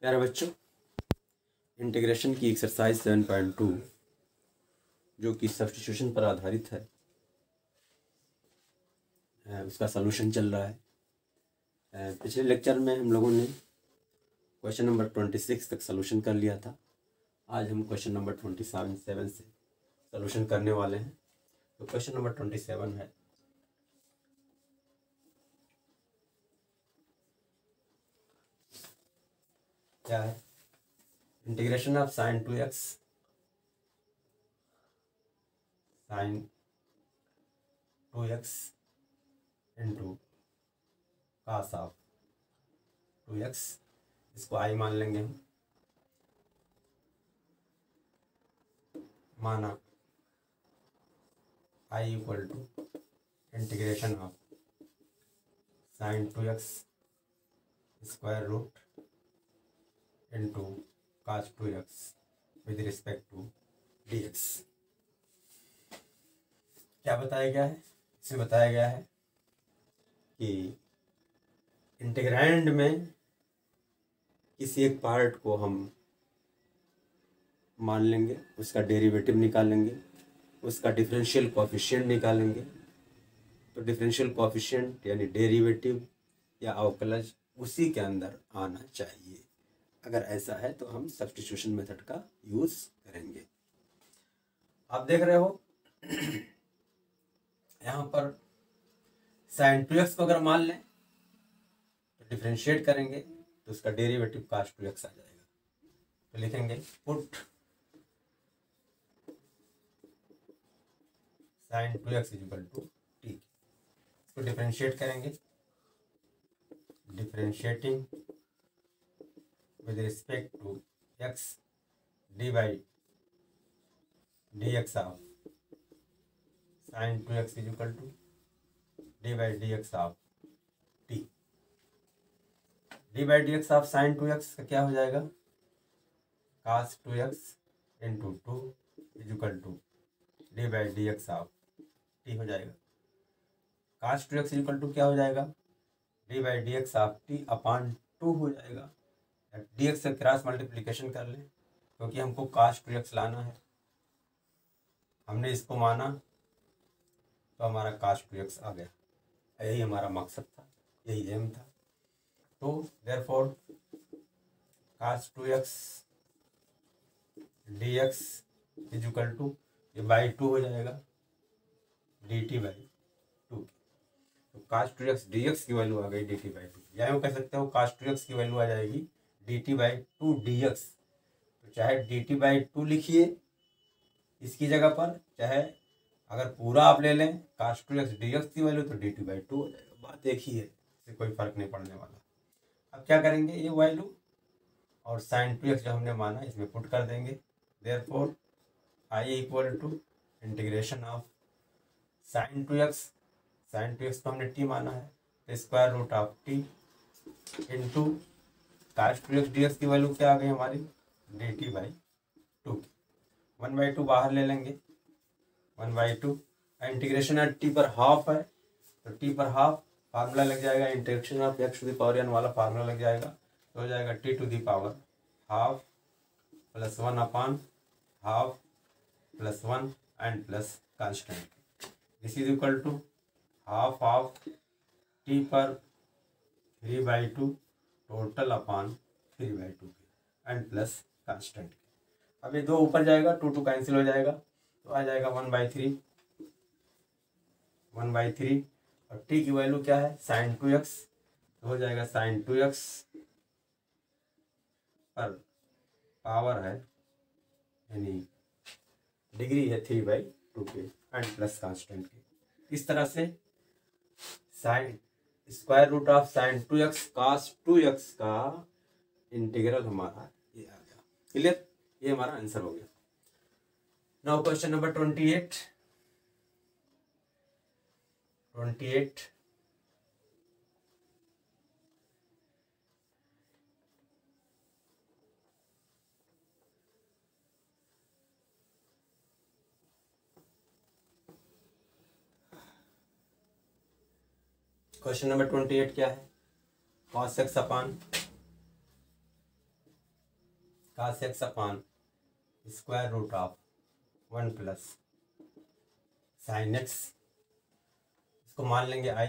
प्यारे बच्चों, इंटीग्रेशन की एक्सरसाइज 7.2 जो कि सब्स्टिट्यूशन पर आधारित है, उसका सलूशन चल रहा है। पिछले लेक्चर में हम लोगों ने क्वेश्चन नंबर 26 तक सलूशन कर लिया था। आज हम क्वेश्चन नंबर 27 से सलूशन करने वाले हैं। तो क्वेश्चन नंबर 27 है, क्या है? Integration of sin 2x into cos of 2x, इसको i मान लेंगे हम। माना i equal to integration of sin 2x square root into cos 2x with respect to dx। क्या बताया गया है? इसमें बताया गया है कि इंटीग्रैंड में किसी एक पार्ट को हम मान लेंगे, उसका डेरिवेटिव निकालेंगे, उसका डिफरेंशियल कोएफिशिएंट निकालेंगे। तो डिफरेंशियल कोएफिशिएंट यानी डेरिवेटिव या अवकलज उसी के अंदर आना चाहिए। अगर ऐसा है तो हम सब्स्टिट्यूशन मेथड का यूज करेंगे। आप देख रहे हो यहाँ पर sin 2x को अगर मान लें तो डिफरेंशिएट करेंगे तो उसका डेरिवेटिव cos 2x आ जाएगा। तो लिखेंगे put sin 2x equal to t। इसको डिफरेंशिएट करेंगे, differentiating with respect to x D by D x of sin 2x equal to D by D x of t. D by D x of sin 2x का क्या हो जाएगा? cos 2x into 2 equal to D by D x of t हो जाएगा। cos 2x equal to क्या हो जाएगा? D by D x of T upon 2 हो जाएगा। डी एक्स से क्रॉस मल्टीप्लिकेशन कर लें क्योंकि हमको cos 2x लाना है। हमने इसको माना तो हमारा cos 2x आ गया। यही हमारा मकसद था, यही एम था। तो therefore cos 2x dx equal to ये बाई 2 हो जाएगा dt बाई 2। तो cos 2x dx की वैल्यू आ गई dt बाई 2। या यूँ कह सकते हो cos 2x की वैल्यू आ जाएगी dt बाई 2 dx। तो चाहे dt बाई 2 लिखिए इसकी जगह पर, चाहे अगर पूरा आप ले लें cos 2x dx की वैल्यू तो dt बाई 2 हो जाएगा। बात एक ही है, इससे कोई फर्क नहीं पड़ने वाला। अब क्या करेंगे, ये वैल्यू और sin 2x जो हमने माना इसमें पुट कर देंगे। Therefore i equal to integration of sin 2x तो हमने t माना है तो square root of t into cos 2x dx की वैल्यू क्या आ गई हमारी? dt by 2। 1/2 बाहर ले लेंगे, 1/2। इंटीग्रेशन एट टी पर हाफ है तो टी पर हाफ फार्मूला लग जाएगा, integration of x to the power n वाला फार्मूला लग जाएगा। तो हो जाएगा t to the power half plus 1 upon half plus 1 and plus constant. This is equal to half of t पर 3/2 total upon 3/2 and plus constant. अब ये 2 ऊपर जाएगा, 2 कैंसिल हो जाएगा तो आ जाएगा 1/3 और t की वैल्यू क्या है? sin 2x। तो हो जाएगा sin 2x पर पावर है यानी डिग्री है 3/2 के एंड प्लस कांस्टेंट के। इस तरह से sin square root of sin 2x cos 2x का इंटीग्रल हमारा ये आ गया। क्लियर? ये हमारा आंसर हो गया। Now question number 28। Question number 28 क्या है? cos x upon cos x upon square root of 1 plus sine x, इसको मान लेंगे i,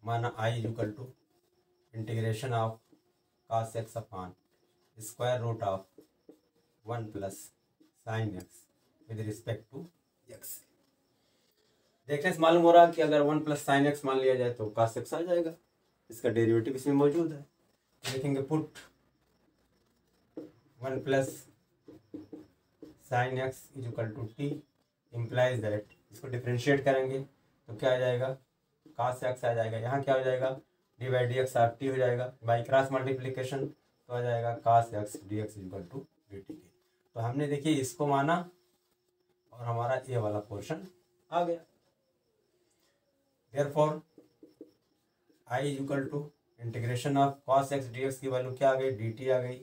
माना i equal to integration of cos x upon square root of 1 plus sine x with respect to x। देखने से मालूम हो रहा है कि अगर 1 प्लस साइन एक्स मान लिया जाए तो cos x आ जाएगा, इसका डेरिवेटिव इसमें मौजूद है। लिखेंगे put 1 plus sine x is equal to t implies that, इसको डिफ्रेंशिएट करेंगे तो क्या आ जाएगा, cos x आ जाएगा। यहाँ क्या हो जाएगा, d by D x R T हो जाएगा, बाई क्रॉस मल्टीप्लीकेशन तो आ जाएगा cos x d x equal to D t. तो हमने देखिए इसको माना और हमारा ये वाला पोर्शन आ गया। Therefore i equal to integration of cos x d x की वैल्यू क्या आ गई, डी टी आ गई,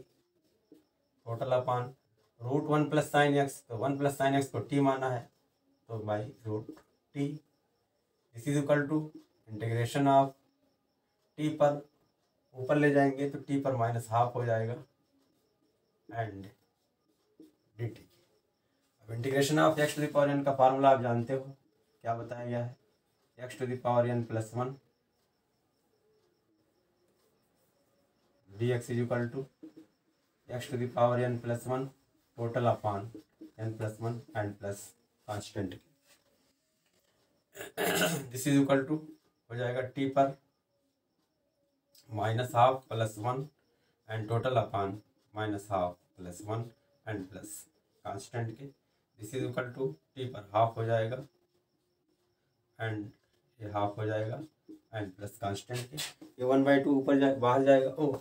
total upon root 1 plus sine x, तो 1 प्लस साइन एक्स को टी माना है तो by root t. This is equal to integration of t पर ऊपर ले जाएंगे तो टी पर माइनस हाफ हो जाएगा एंड डी टी। अब integration of x to the power n का फार्मूला आप जानते हो, क्या बताया गया है, x to the power n plus 1 d x is equal to x to the power n plus 1 total upon n plus 1 and plus constant. This is equal to हो जाएगा टी पर minus half plus 1 and total upon minus half plus 1 and plus constant के। This is equal to t पर half हो जाएगा and ये half हो जाएगा एंड प्लस कांस्टेंट के। ये 1/2 ऊपर बाहर जाएगा, ओ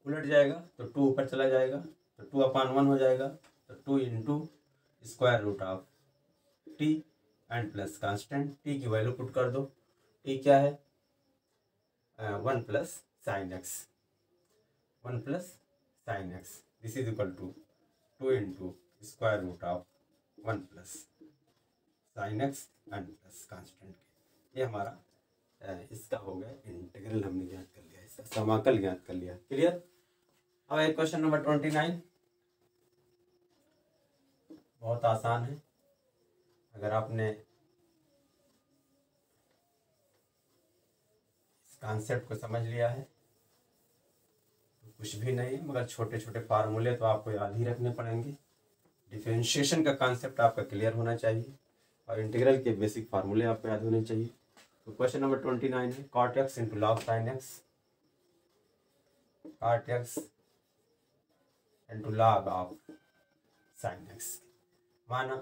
उलट जाएगा तो 2 ऊपर चला जाएगा तो 2/1 हो जाएगा, तो 2 into square root of t and plus constant. T की वैल्यू पुट कर दो, टी क्या है 1 plus sine x, 1 plus sine x. This is equal to 2 into square root of 1 plus sine x and plus constant k. ये हमारा इसका हो गया इंटीग्रल, हमने ज्ञात कर लिया, इसका समाकल ज्ञात कर लिया। क्लियर। अब एक क्वेश्चन नंबर 29, बहुत आसान है। अगर आपने इस कॉन्सेप्ट को समझ लिया है तो कुछ भी नहीं है, मगर छोटे छोटे फार्मूले तो आपको याद ही रखने पड़ेंगे। डिफरेंशिएशन का कॉन्सेप्ट आपका क्लियर होना चाहिए और इंटीग्रल के बेसिक फार्मूले आपको याद होने चाहिए। तो क्वेश्चन नंबर 29 है cot x into log sin x, cot x into log of sin x। माना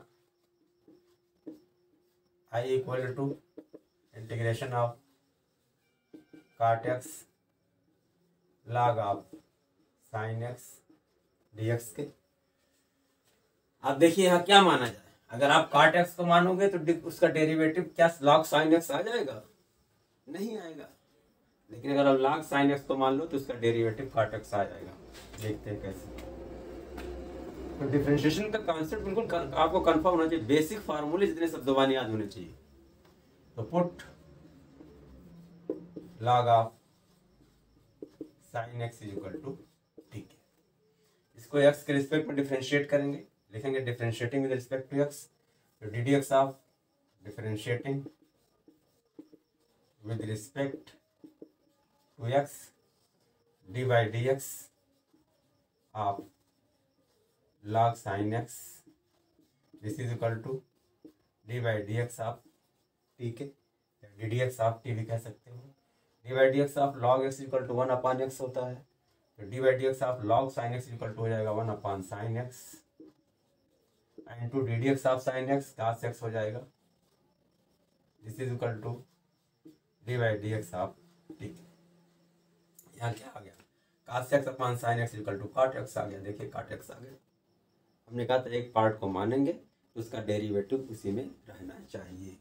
i equal to integration of cot x log of sin x dx के। आप देखिए यहाँ क्या माना जाए, अगर आप cot x को मानोगे तो उसका डेरिवेटिव क्या log sin x आ जाएगा, नहीं आएगा। लेकिन अगर आप log sin x को मान लो तो उसका डेरिवेटिव cot x आ जाएगा। देखते हैं कैसे। तो डिफरेंशिएशन का कॉन्सेप्ट बिल्कुल आपको कंफर्म होना चाहिए, बेसिक फार्मूले जितने शब्दवान याद होने चाहिए। तो put log of sin x is equal to, ठीक है, इसको x के रिस्पेक्ट में डिफरेंशिएट करेंगे, लिखेंगे differentiating with respect to x, तो d d x of differentiating with respect to x D by D x of log sin x, this is equal to D by D x of, ठीक है, d d x of t भी कह सकते हो। D by D x of log x equal to 1/x होता है, तो d by D x of log sin x equal to हो जाएगा 1/sin x into d d x of sine x cos x हो जाएगा। This is equal to D by D x of, ठीक है, यहाँ क्या आ गया cos x upon sin x equal to cot x आ गया। देखिए cot x आ गया। हमने कहा था एक पार्ट को मानेंगे तो उसका डेरिवेटिव उसी में रहना चाहिए,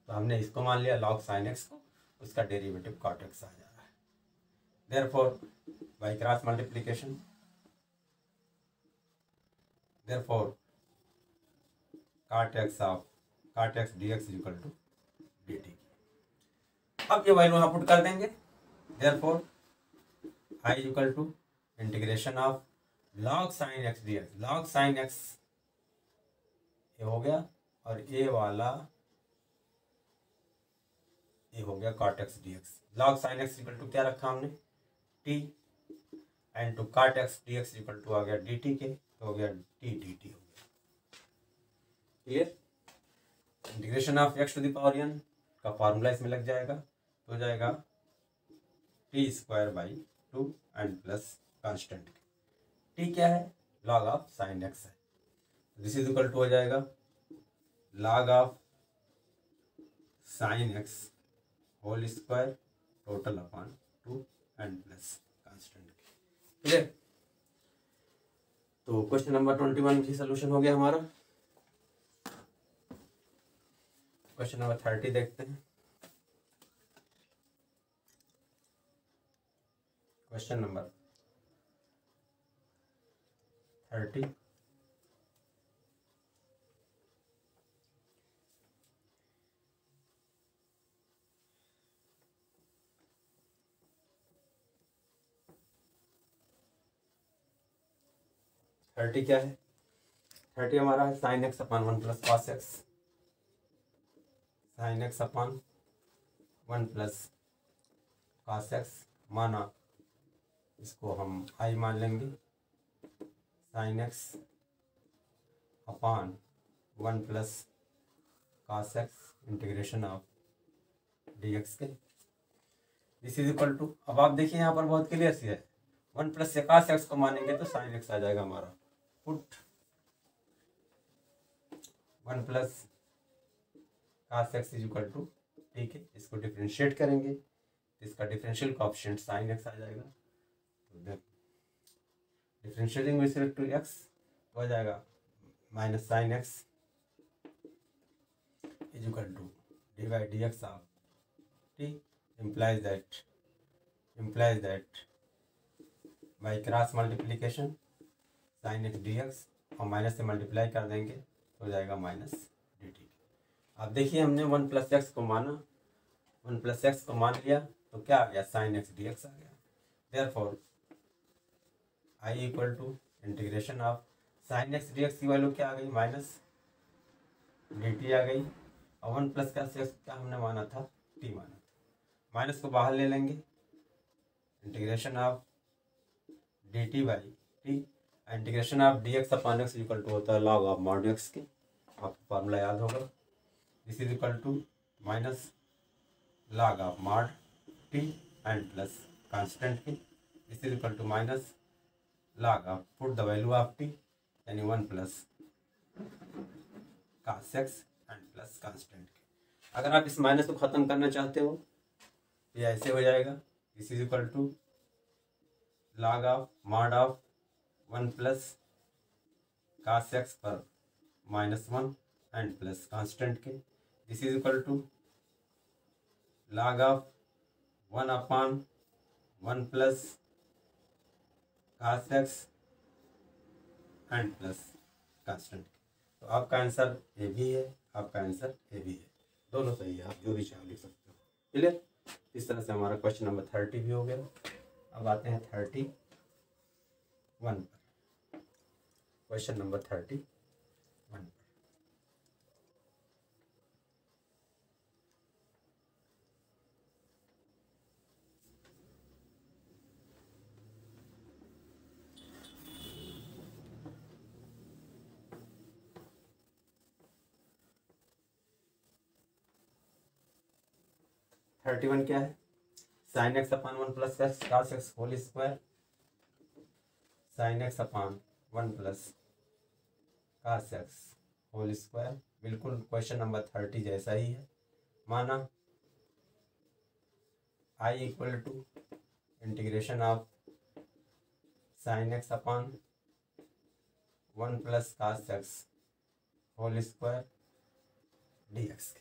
तो हमने इसको मान लिया log sin x को, उसका डेरिवेटिव cot x आ जा रहा है। Therefore by cross multiplication, therefore cot x dx is equal to dt। अब ये वैल्यू यहाँ पुट कर देंगे। Therefore i equal to integration of log sine x d x, log sine x ये हो गया, और ए वाला ये हो गया cot x d x. Log sine x equal to क्या रखा हमने, T, and two cot x d x equal to आ गया डी टी के, तो हो गया टी डी टी हो गया। Clear. Integration of x to the power n का फॉर्मूला इसमें लग जाएगा, तो हो जाएगा t square by 2 and plus constant. T क्या है, लॉग ऑफ साइन एक्स है, दिस इज इक्वल टू हो जाएगा log of sine x whole square total upon 2 and plus constant. Clear. तो क्वेश्चन नंबर 21 की सोल्यूशन हो गया हमारा। क्वेश्चन नंबर 30 देखते हैं। क्वेश्चन नंबर 30, क्या है, 30 हमारा है sine x upon 1 plus cos x, sine x upon 1 plus cos x, माना इसको हम आई मान लेंगे, sign x upon 1 plus cos x integration of d x के, दिस इज इक्वल टू, अब आप देखिए यहाँ पर बहुत क्लियर सी है, 1 प्लस कॉस एक्स को मानेंगे तो साइन एक्स आ जाएगा हमारा, put 1 plus cos x is equal to, ठीक है, इसको डिफ्रेंशिएट करेंगे तो इसका डिफरेंशियल कोएफिशिएंट साइन एक्स आ जाएगा, तो differentiating with respect to x तो आ जाएगा minus sine x is equal to D by D x of t, implies that by cross multiplication sine x d x और माइनस से multiply कर देंगे तो हो जाएगा माइनस डी टी। अब देखिए हमने 1 प्लस एक्स को माना, 1 प्लस एक्स को मान लिया तो क्या आ गया, साइन एक्स डी एक्स आ गया। Therefore I equal to integration of sine x d x की वैल्यू क्या आ गई, माइनस डी टी आ गई, और 1 प्लस एक्स क्या हमने माना था, टी माना था, माइनस को बाहर ले लेंगे, integration of d t by t, integration of d x upon x equal to होता है लॉग ऑफ मॉड एक्स के, आपको फार्मूला याद होगा, this is equal to minus log of mod T and plus constant की, this is equal to minus log of put the value of T यानी 1 plus cos x and plus constant की। अगर आप इस minus को ख़त्म करना चाहते हो ये ऐसे हो जाएगा, this is equal to log of mod of 1 plus cos x पर -1 एंड प्लस कांस्टेंट के, this is equal to log of 1 upon 1 plus cos x and plus constant. तो आपका आंसर ए भी है, आपका आंसर ए भी है, दोनों सही है, आप जो भी चाहो लिख सकते हो। क्लियर। इस तरह से हमारा क्वेश्चन नंबर 30 भी हो गया। अब आते हैं 31 पर, क्वेश्चन नंबर 31 पर। 31 क्या है, sine x upon 1 plus cos x whole square, sine x upon 1 plus cos x whole square, बिल्कुल क्वेश्चन नंबर 30 जैसा ही है। माना I equal to integration of sine x upon 1 plus cos x whole square d x.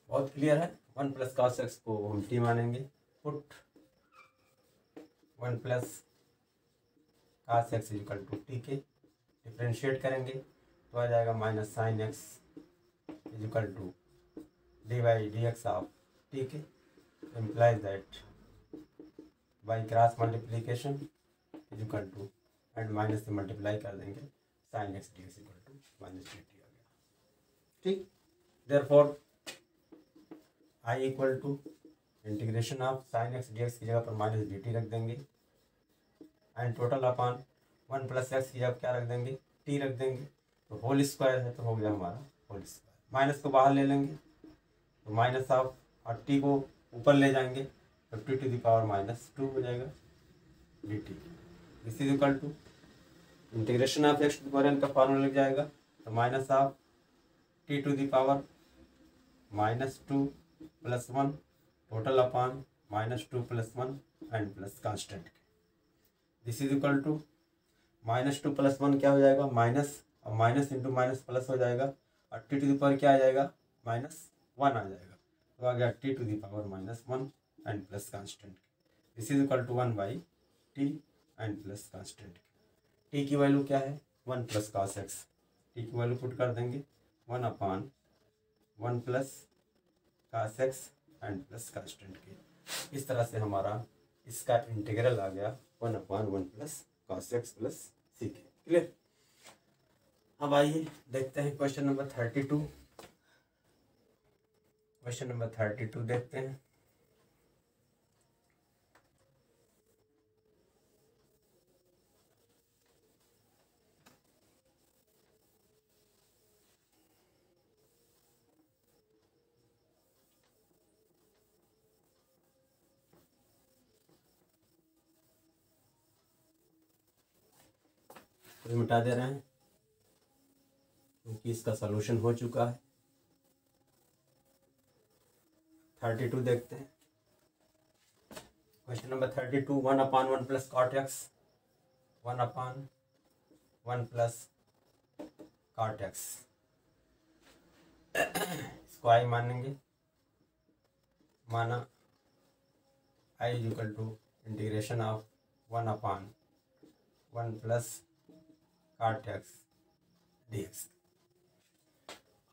बहुत clear है, 1 plus cos x को हम t मानेंगे, put 1 plus cos x equal to t के, डिफ्रेंशिएट करेंगे तो आ जाएगा minus sine x equal to D by D x of t के, implies that by cross multiplication is equal to and minus से मल्टीप्लाई कर देंगे sine x d x equal to minus d T आ गया। ठीक, therefore I equal to integration of sine x d x की जगह पर माइनस डी टी रख देंगे and total upon 1 plus x की जगह क्या रख देंगे, टी रख देंगे। तो होल स्क्वायर है तो हो गया हमारा होल स्क्वायर। माइनस को बाहर ले लेंगे तो माइनस ऑफ और टी को ऊपर ले जाएंगे तो t to the power minus 2 हो जाएगा d t. This is equal to integration of x to the power n का फॉर्मूला लग जाएगा तो minus of t to the power minus 2 plus 1 total upon minus 2 plus 1 and plus constant. This is equal to minus 2 plus 1 क्या हो जाएगा, minus, और minus into minus plus हो जाएगा और टी टू द पावर क्या आ जाएगा, माइनस 1 आ जाएगा। तो आ गया t to the power minus 1 and plus constant. This is equal to 1 by t and plus constant. T की वैल्यू क्या है 1 प्लस कॉस एक्स, टी की वैल्यू पुट कर देंगे 1 upon 1 plus cos x and plus constant के। इस तरह से हमारा इसका इंटीग्रल आ गया 1 upon 1 plus cos x plus c के। क्लियर। अब आइए देखते हैं क्वेश्चन नंबर 32। क्वेश्चन नंबर 32 देखते हैं। तो मिटा दे रहे हैं क्योंकि इसका सॉल्यूशन हो चुका है। 32 देखते हैं। Question number 32 1 upon 1 plus cot x, 1 upon 1 plus cot x, इसको आई मानेंगे, माना I is equal to integration of 1 upon 1 plus cot x d x.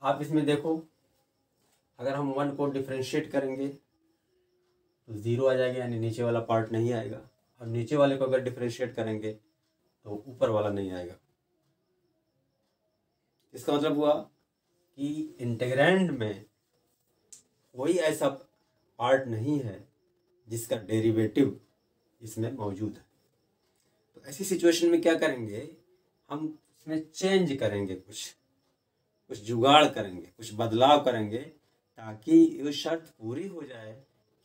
आप इसमें देखो अगर हम 1 को डिफ्रेंशिएट करेंगे तो 0 आ जाएगा, यानी नीचे वाला पार्ट नहीं आएगा, और नीचे वाले को अगर डिफ्रेंशिएट करेंगे तो ऊपर वाला नहीं आएगा। इसका मतलब हुआ कि इंटीग्रैंड में कोई ऐसा पार्ट नहीं है जिसका डेरिवेटिव इसमें मौजूद है। तो ऐसी सिचुएशन में क्या करेंगे, हम इसमें चेंज करेंगे, कुछ जुगाड़ करेंगे, कुछ बदलाव करेंगे, ताकि ये शर्त पूरी हो जाए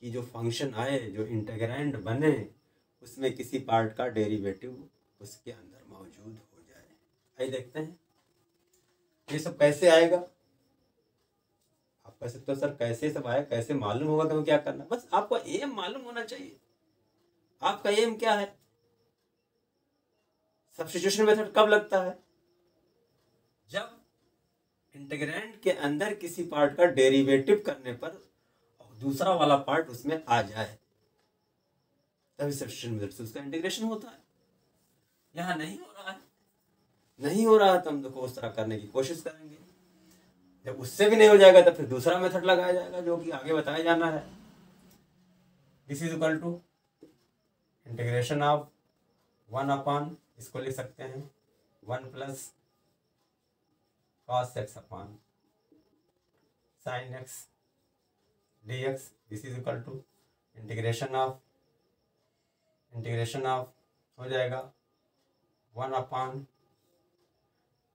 कि जो फंक्शन आए, जो इंटीग्रैंड बने, उसमें किसी पार्ट का डेरिवेटिव उसके अंदर मौजूद हो जाए। आइए देखते हैं ये सब कैसे आएगा। आप कह सकते हो सर कैसे सब आए, कैसे मालूम होगा कि हमें क्या करना। बस आपको एम मालूम होना चाहिए। आपका एम क्या है। सब्स्टिट्यूशन मेथड कब लगता है, जब इंटीग्रैंड के अंदर किसी पार्ट का डेरिवेटिव करने पर दूसरा वाला पार्ट उसमें आ जाए, तभी सब्स्टिट्यूशन मेथड से उसका इंटीग्रेशन होता है। यहाँ नहीं हो रहा है, नहीं हो रहा है तो हम देखो उस तरह करने की कोशिश करेंगे। जब उससे भी नहीं हो जाएगा तो फिर दूसरा मेथड लगाया जाएगा जो कि आगे बताया जाना है। This is equal to integration of 1 upon, इसको लिख सकते हैं 1 plus cos x upon sine x d x. This is equal to integration of हो जाएगा 1 अपॉन,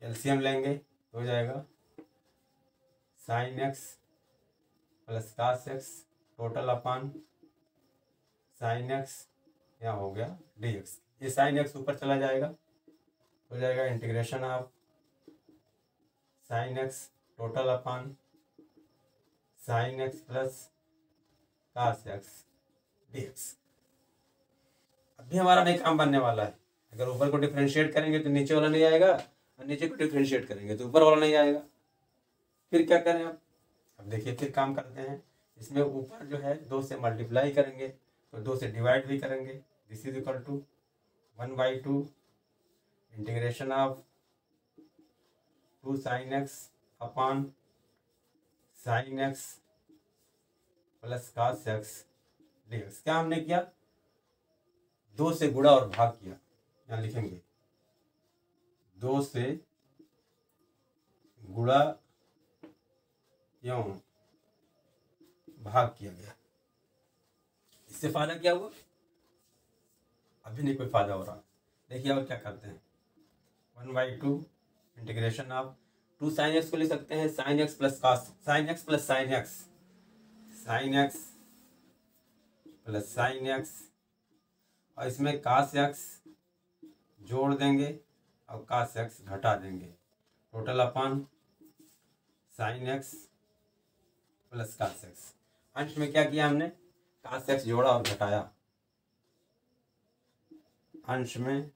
एलसीएम लेंगे तो हो जाएगा sine x plus cos x total upon sine x, यहाँ हो गया डी एक्स। ये साइन एक्स ऊपर चला जाएगा, हो जाएगा integration of sine x total upon sine x plus cos x d x. अभी हमारा नहीं काम बनने वाला है। अगर ऊपर को डिफ्रेंशिएट करेंगे तो नीचे वाला नहीं आएगा, और नीचे को डिफ्रेंशिएट करेंगे तो ऊपर वाला नहीं आएगा। फिर क्या करें आप, अब देखिए फिर काम करते हैं। इसमें ऊपर जो है 2 से मल्टीप्लाई करेंगे तो 2 से डिवाइड भी करेंगे। This is equal to 1/2 integration of 2 sine x upon sine x plus cos x d x. क्या हमने किया, 2 से गुणा और भाग किया, यहाँ लिखेंगे 2 से गुणा एवं भाग किया गया। इससे फायदा क्या हुआ? अभी नहीं कोई फायदा हो रहा। देखिए और क्या करते हैं, 1/2 इंटीग्रेशन ऑफ 2 साइन एक्स को लिख सकते हैं sine x plus cos, sine x plus sine x, sine x plus sine x, और इसमें कास एक्स जोड़ देंगे और कास एक्स घटा देंगे, total upon sine x plus cos x. अंश में क्या किया हमने, कास एक्स जोड़ा और घटाया, अंश में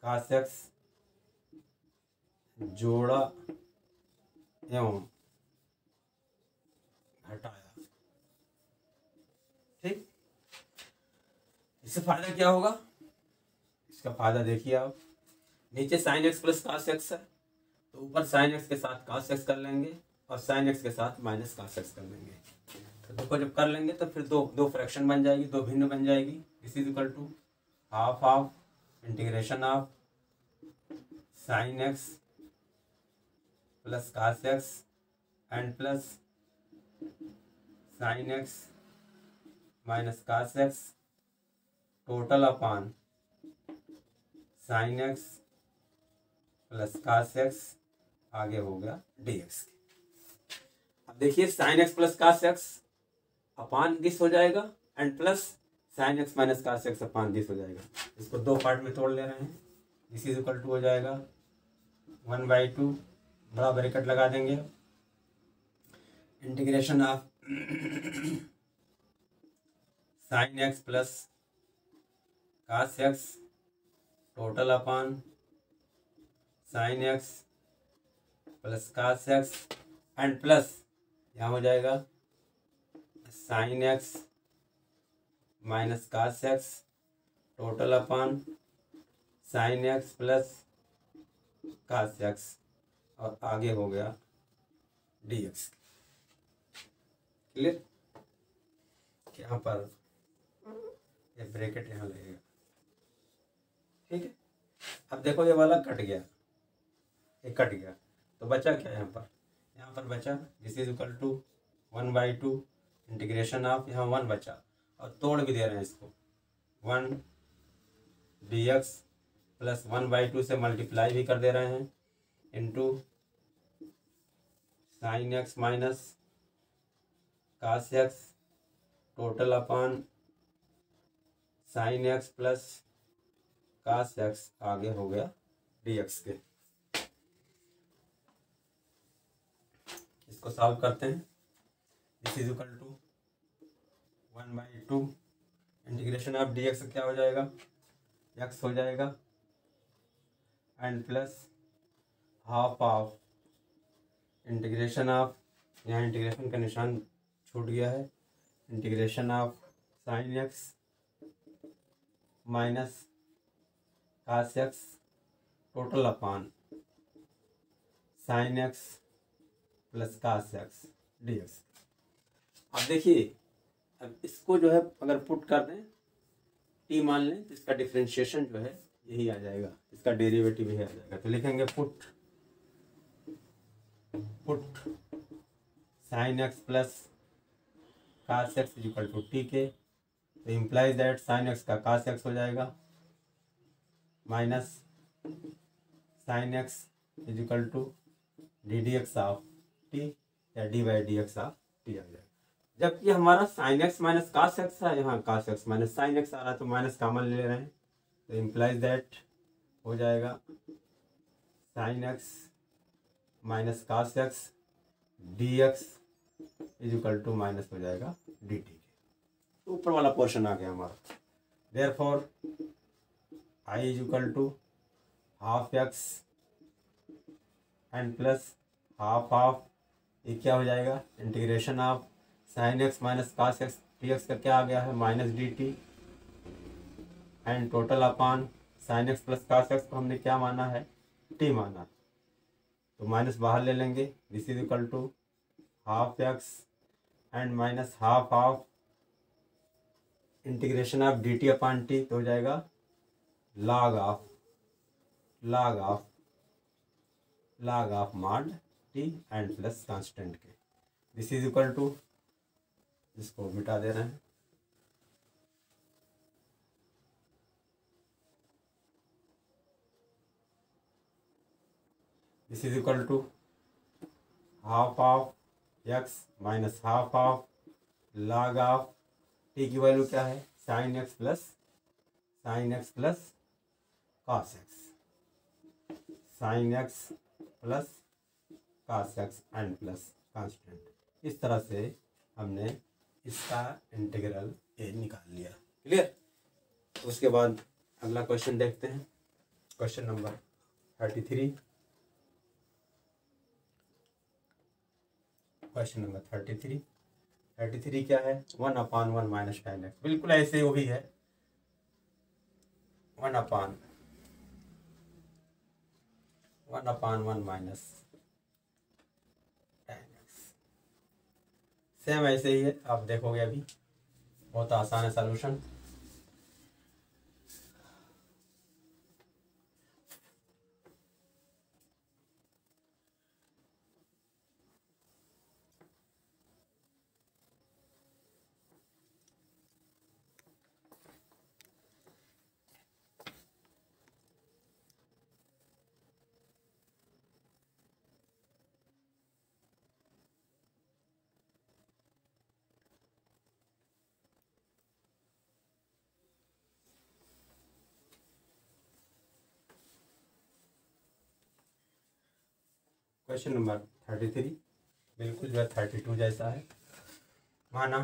कास एक्स जोड़ा एवं घटाया। ठीक, इससे फायदा क्या होगा? इसका फायदा देखिए आप, नीचे sine x plus cos x है तो ऊपर साइन एक्स के साथ कास एक्स कर लेंगे और साइन एक्स के साथ माइनस कास एक्स कर लेंगे। तो देखो जब कर लेंगे तो फिर दो फ्रैक्शन बन जाएगी, दो भिन्न बन जाएगी। This is equal to half of integration of sine x plus cos x and plus sine x minus cos x total upon sine x plus cos x, आगे हो गया dx। अब देखिए sine x plus cos x upon this हो जाएगा and plus sine x minus cos x upon this हो जाएगा। इसको दो पार्ट में तोड़ ले रहे हैं। दिस इज इक्वल टू हो जाएगा 1/2, बड़ा ब्रैकेट लगा देंगे, integration of sine x plus cos x total upon sine x plus cos x and plus यहाँ हो जाएगा sine x minus cos x total upon sine x plus cos x और आगे हो गया dx। क्लियर? यहाँ पर ये ब्रैकेट यहाँ लगेगा। ठीक है, अब देखो ये वाला कट गया, ये कट गया तो बचा क्या यहाँ पर बचा this is equal to 1/2 integration of, यहाँ 1 बचा और तोड़ भी दे रहे हैं इसको 1 dx प्लस 1/2 से मल्टीप्लाई भी कर दे रहे हैं into sine x minus cos x total upon sine x plus cos x, आगे हो गया dx के। इसको सॉल्व करते हैं। This is equal to 1/2 integration of dx क्या हो जाएगा, x हो जाएगा and plus half of integration of, यहाँ इंटीग्रेशन का निशान छूट गया है, integration of sine x minus cos x total upon sine x plus cos x dx। अब देखिए, अब इसको जो है अगर पुट कर दें t मान लें तो इसका डिफरेंशिएशन जो है यही आ जाएगा, इसका डेरिवेटिव यही आ जाएगा। तो लिखेंगे put sine x plus cos x is equal to t के, तो इम्प्लाइज दैट साइन एक्स का कास एक्स हो जाएगा minus sine x is equal to d d x of t या dy/dx ऑफ टी आ जाएगा। जबकि हमारा sine x minus cos x है, यहाँ cos x minus sine x आ रहा है तो माइनस कॉमन ले रहे हैं, तो इम्प्लाइज दैट हो जाएगा sine x minus cos x dx is equal to minus हो जाएगा dt के। तो ऊपर वाला पोर्शन आ गया हमारा। Therefore i is equal to half x and plus half of, ये क्या हो जाएगा integration of sine x minus cos x dx का क्या आ गया है minus dt and total upon sine x plus cos x को हमने क्या माना है t माना, तो माइनस बाहर ले लेंगे। This is equal to half x and minus half of integration of d t upon t तो हो जाएगा log of mod T and plus constant के। दिस इज इक्वल टू, इसको मिटा दे रहे हैं, this is equal to half of x minus half of log of t की वैल्यू क्या है, sine x plus cos x, sine x plus cos x and plus constant. इस तरह से हमने इसका इंटीग्रल ए निकाल लिया। क्लियर। उसके बाद अगला क्वेश्चन देखते हैं, क्वेश्चन नंबर 33। क्वेश्चन नंबर 33 क्या है, 1/1 माइनस tan x। बिल्कुल ऐसे वही है, 1/1 माइनस tan x। सेम ऐसे ही है, आप देखोगे अभी बहुत आसान है सॉल्यूशन। क्वेश्चन नंबर 33 बिल्कुल जो है 32 जैसा है। माना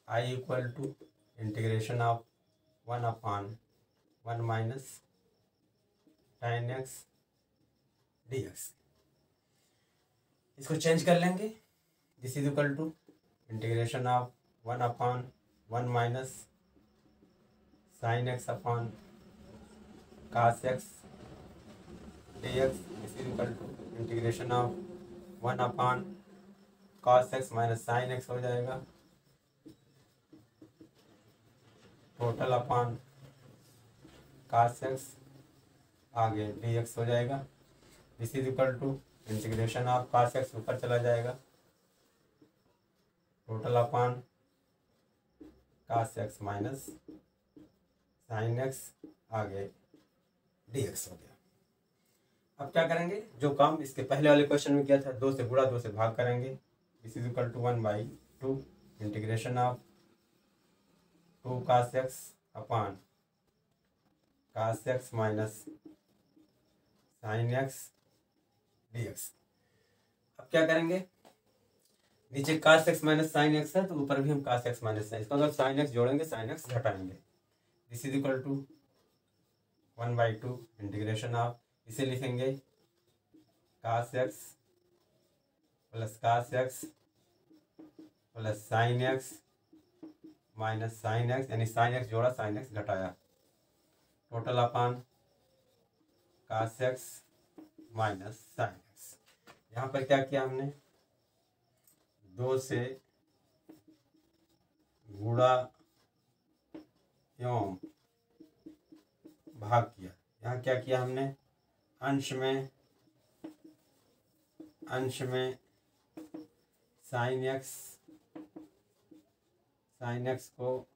I equal to integration of 1/1 minus tan x dx। इसको चेंज कर लेंगे, this is equal to integration of 1/1 minus sine x upon cos x dx। This is equal to integration of 1/cos x minus sine x हो जाएगा, total upon cos x आगे dx हो जाएगा। This is equal to integration of cos x ऊपर चला जाएगा, total upon cos x minus sine x आगे dx हो गया। अब क्या करेंगे, जो काम इसके पहले वाले क्वेश्चन में किया था, 2 से गुणा 2 से भाग करेंगे। This is equal to 1/2 integration of 2 cos x upon cos x minus sine x dx। अब क्या करेंगे, नीचे cos x minus sine x है तो ऊपर भी हम cos x माइनस साइन, इसका मतलब साइन x जोड़ेंगे, साइन x घटाएंगे। This is equal to 1/2 integration of, इसे लिखेंगे cos x plus cos x plus sine x minus sine x, यानी साइन x जोड़ा साइन x घटाया, total upon cos x minus sine x। यहाँ पर क्या किया हमने, 2 से गुणा एवं भाग किया। यहाँ क्या किया हमने, अंश में साइन एक्स को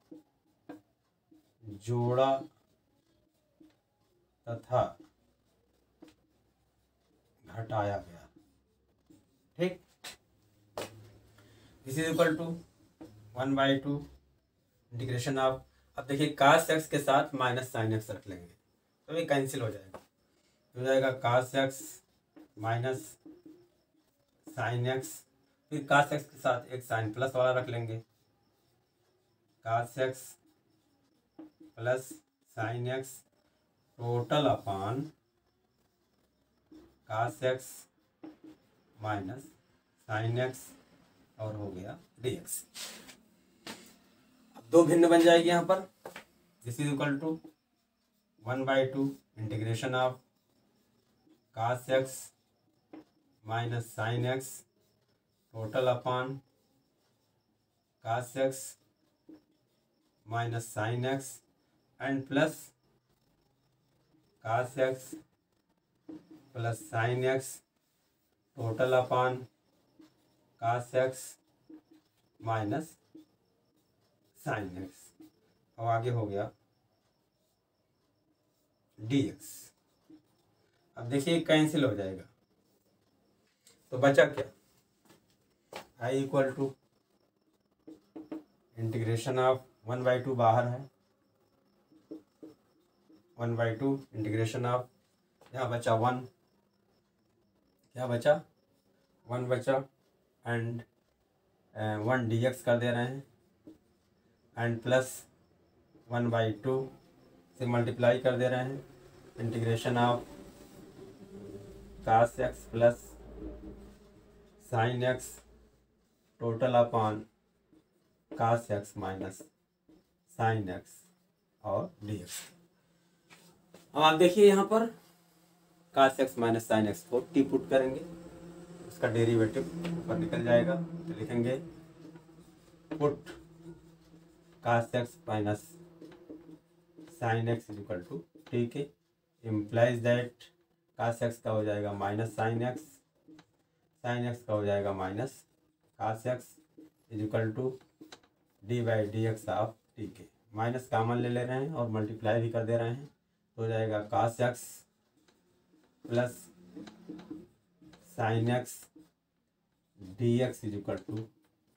जोड़ा तथा घटाया गया। ठीक, this is equal to 1/2 integration of, अब देखिए cos x के साथ माइनस साइन x रख लेंगे तो ये कैंसिल हो जाएगा, हो जाएगा cos x minus sine x, फिर cos x के साथ एक साइन प्लस वाला रख लेंगे, cos x plus sine x total upon cos x minus sine x और हो गया dx। अब 2 भिन्न बन जाएगी यहाँ पर। This is equal to 1/2 integration of cos x minus sine x total upon cos x minus sine x and plus cos x plus sine x total upon cos x minus sine x. अब आगे हो गया dx। अब देखिए cancel हो जाएगा तो बचा क्या, i equal to integration of 1/2 बाहर है, 1/2 इंटीग्रेशन ऑफ, यहाँ बचा 1, क्या बचा 1 बचा एंड 1 dx कर दे रहे हैं एंड प्लस 1/2 से मल्टीप्लाई कर दे रहे हैं, integration of cos x plus sine x total upon cos x minus sine x और dx। अब आप देखिए यहाँ पर cos x minus sine x को टी पुट करेंगे, उसका डेरिवेटिव ऊपर निकल जाएगा, तो लिखेंगे put cos x minus sine x equal to t के, इम्प्लाइज दैट cos x का हो जाएगा minus sine x, sine x का हो जाएगा minus cos x equal to D by D x of t के। माइनस कामन ले ले रहे हैं और मल्टीप्लाई भी कर दे रहे हैं, तो हो जाएगा cos x plus sine x d x equal to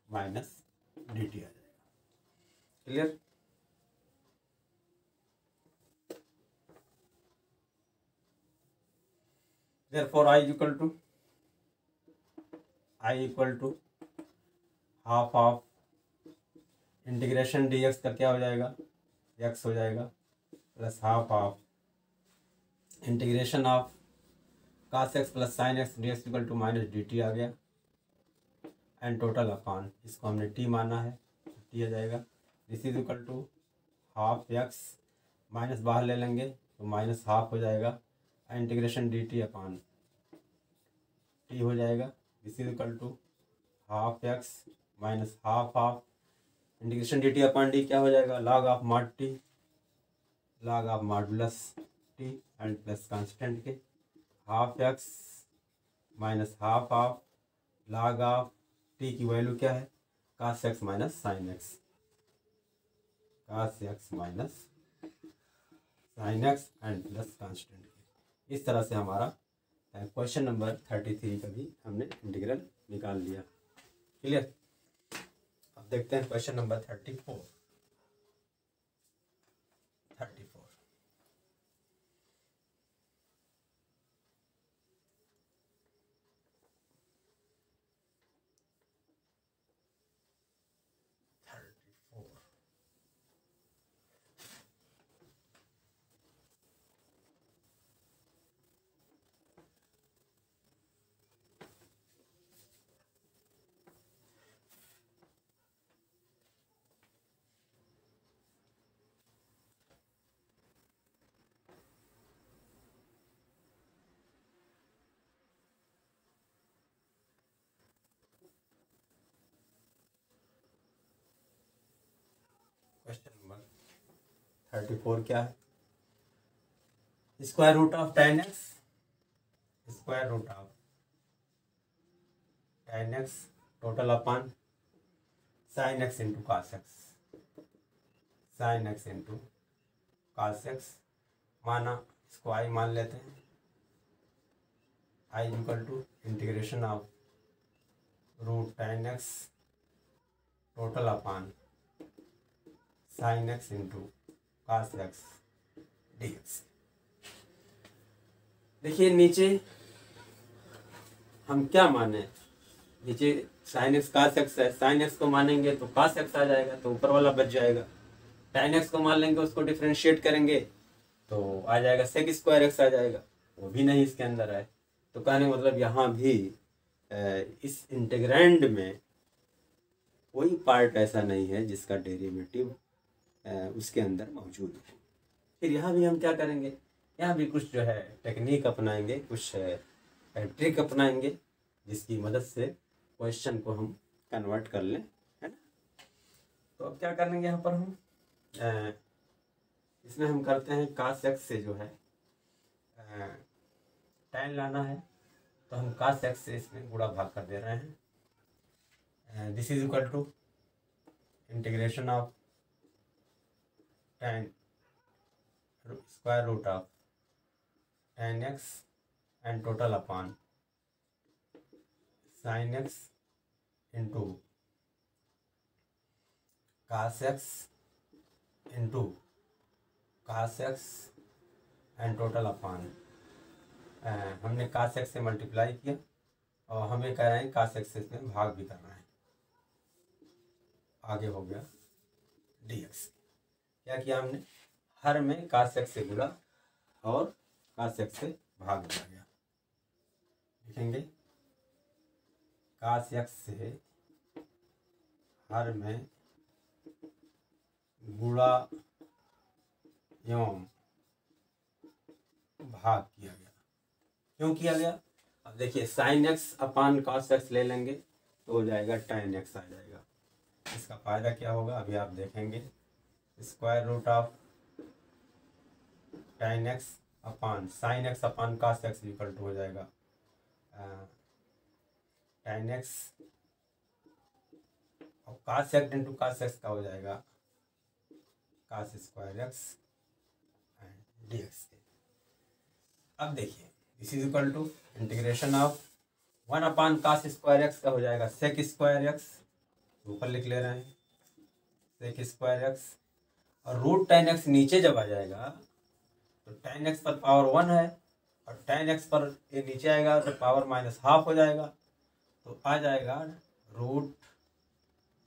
minus d T आ जाएगा। Clear. therefore i equal to half of integration dx का क्या हो जाएगा, x हो जाएगा, plus half of integration of cos x plus sine x dx equal to minus d T आ गया एंड टोटल अपॉन, इसको हमने t माना है, t आ जाएगा। This is equal to half x minus बाहर ले लेंगे तो माइनस हाफ हो जाएगा, integration d t upon t हो जाएगा। This is equal to half x minus half of integration d t upon d क्या हो जाएगा, log of mod t, log of modulus t and plus constant के, half x minus half of log of t की value क्या है, cos x minus sine x, cos x minus sine x and plus constant के। इस तरह से हमारा question number 33 का भी हमने इंटीग्रल निकाल लिया। क्लियर। अब देखते हैं क्वेश्चन नंबर 34। क्वेश्चन नंबर 34 क्या है, square root of tan x, square root of tan x total upon sine x into cos x, sine x into cos x माना, इसको i मान लेते हैं, i equal to integration of root tan x total upon sine x into cos x dx। देखिए नीचे हम क्या माने, नीचे साइन x cos x है, साइन x को मानेंगे तो cos x आ जाएगा, तो ऊपर वाला बच जाएगा। tan x को मान लेंगे, उसको डिफ्रेंशिएट करेंगे तो आ जाएगा sec स्क्वायर x आ जाएगा, वो भी नहीं इसके अंदर है। तो कहने मतलब यहाँ भी इस इंटीग्रैंड में कोई पार्ट ऐसा नहीं है जिसका डेरिवेटिव उसके अंदर मौजूद है। फिर यहाँ भी हम क्या करेंगे, यहाँ भी कुछ जो है टेक्निक अपनाएंगे, कुछ ट्रिक अपनाएंगे जिसकी मदद से क्वेश्चन को हम कन्वर्ट कर लें, है ना। तो अब क्या करेंगे यहाँ पर हम इसमें हम करते हैं cos x से जो है tan लाना है, तो हम cos x से इसमें गुणा भाग कर दे रहे हैं। This is equal to integration of tan square root of tan x and total upon sin x into cos x into cos x and total upon हमने cos x से मल्टीप्लाई किया और हमें कह रहे हैं cos x से इसमें भाग भी करना है। आगे हो गया dx। क्या किया हमने, हर में cos x से गुणा और cos x से भाग दिया गया। लिखेंगे cos x से हर में गुणा एवं भाग किया गया। क्यों किया गया, अब देखिए sin x upon cos x ले लेंगे तो हो जाएगा tan x आ जाएगा। इसका फायदा क्या होगा अभी आप देखेंगे, square root of tan x upon sin x upon cos x equal to हो जाएगा tan x और cos x into cos x का हो जाएगा cos square x and dx के। अब देखिए this is equal to integration of 1 upon cos square x का हो जाएगा sec स्क्वायर x, ऊपर लिख ले रहे हैं sec स्क्वायर x, और रूट tan x नीचे जब आ जाएगा तो tan x पर पावर 1 है और tan x पर ये नीचे आएगा तो पावर माइनस हाफ हो जाएगा, तो आ जाएगा रूट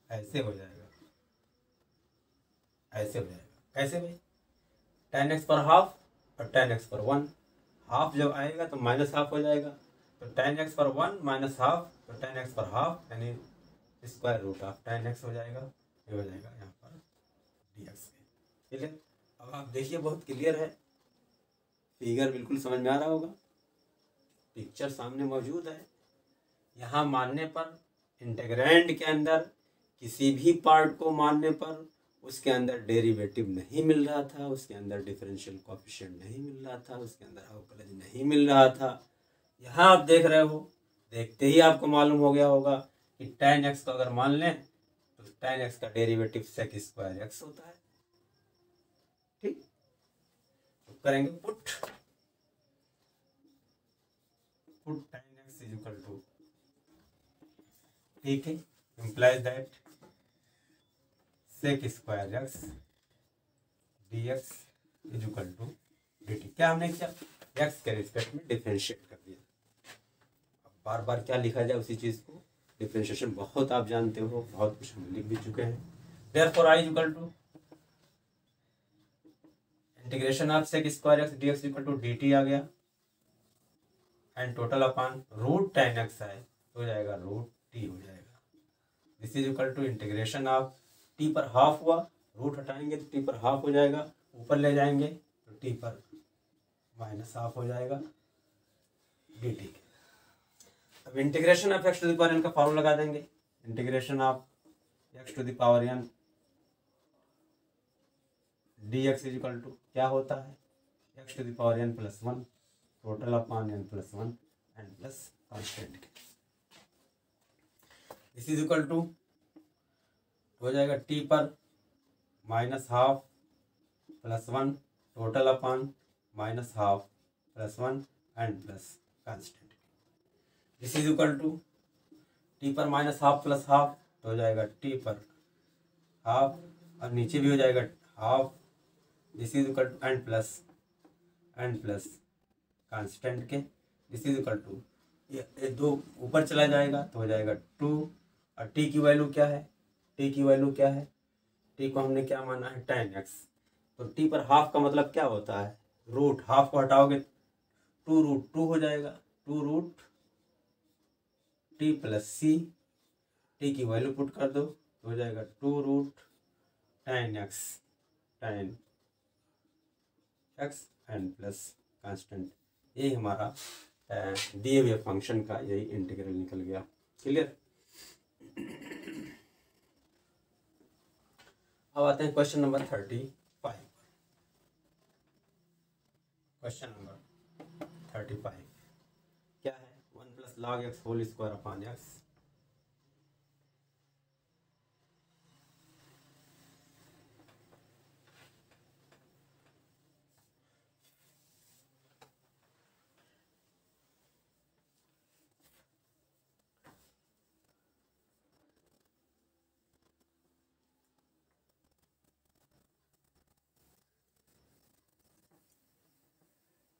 ऐसे हो जाएगा, ऐसे हो जाएगा। कैसे भाई, tan x पर हाफ और tan x पर 1, हाफ जब आएगा तो माइनस हाफ हो जाएगा, तो tan x पर 1 माइनस हाफ तो tan x पर हाफ यानी square root of tan x हो जाएगा। ये हो जाएगा यहाँ पर dx। क्लियर, अब आप देखिए बहुत क्लियर है, फिगर बिल्कुल समझ में आ रहा होगा, पिक्चर सामने मौजूद है। यहाँ मानने पर इंटीग्रैंड के अंदर किसी भी पार्ट को मानने पर उसके अंदर डेरिवेटिव नहीं मिल रहा था, उसके अंदर डिफरेंशियल कोएफिशिएंट नहीं मिल रहा था, उसके अंदर अवकलज नहीं मिल रहा था। यहाँ आप देख रहे हो, देखते ही आपको मालूम हो गया होगा कि tan x को अगर मान लें तो tan x का डेरिवेटिव sec स्क्वायर x होता है। ठीक, तो करेंगे put tan x is equal to, ठीक है, implies that sec square x dx is equal to dt। क्या हमने किया, x के रिस्पेक्ट में डिफरेंशिएट कर दिया। अब बार बार क्या लिखा जाए उसी चीज को, डिफरेंशिएशन बहुत आप जानते हो, बहुत कुछ हम लिख भी चुके हैं। Therefore i is equal to integration of sec square x dx equal to dt आ गया and total upon root tan x है तो हो जाएगा रूट t हो जाएगा। This is equal to integration of t पर हाफ हुआ, रूट हटाएंगे तो t पर हाफ हो जाएगा, ऊपर ले जाएंगे तो t पर माइनस हाफ हो जाएगा dt। अब integration of x to the power n का फॉर्मूला लगा देंगे, integration of x to the power n dx is equal to क्या होता है, x to the power n plus 1 total upon n plus 1 and plus constant. This is equal to हो जाएगा t पर minus half plus 1 total upon minus half plus 1 and plus constant. This is equal to t पर minus half plus half तो हो जाएगा t पर half और नीचे भी हो जाएगा half. This is equal to and plus constant के। दिस इज इक्वल टू ये दो ऊपर चला जाएगा तो हो जाएगा 2 और t की वैल्यू क्या है, t की वैल्यू क्या है, t को हमने क्या माना है tan x, तो t पर हाफ का मतलब क्या होता है, रूट, हाफ को हटाओगे 2√2 हो जाएगा, 2 t प्लस c, t की वैल्यू पुट कर दो तो हो जाएगा 2√tan x and plus constant. यही हमारा दिए हुए फंक्शन का यही इंटीग्रल निकल गया। क्लियर, अब आते हैं क्वेश्चन नंबर 35। क्वेश्चन नंबर 35 क्या है? 1 plus log x whole square upon x.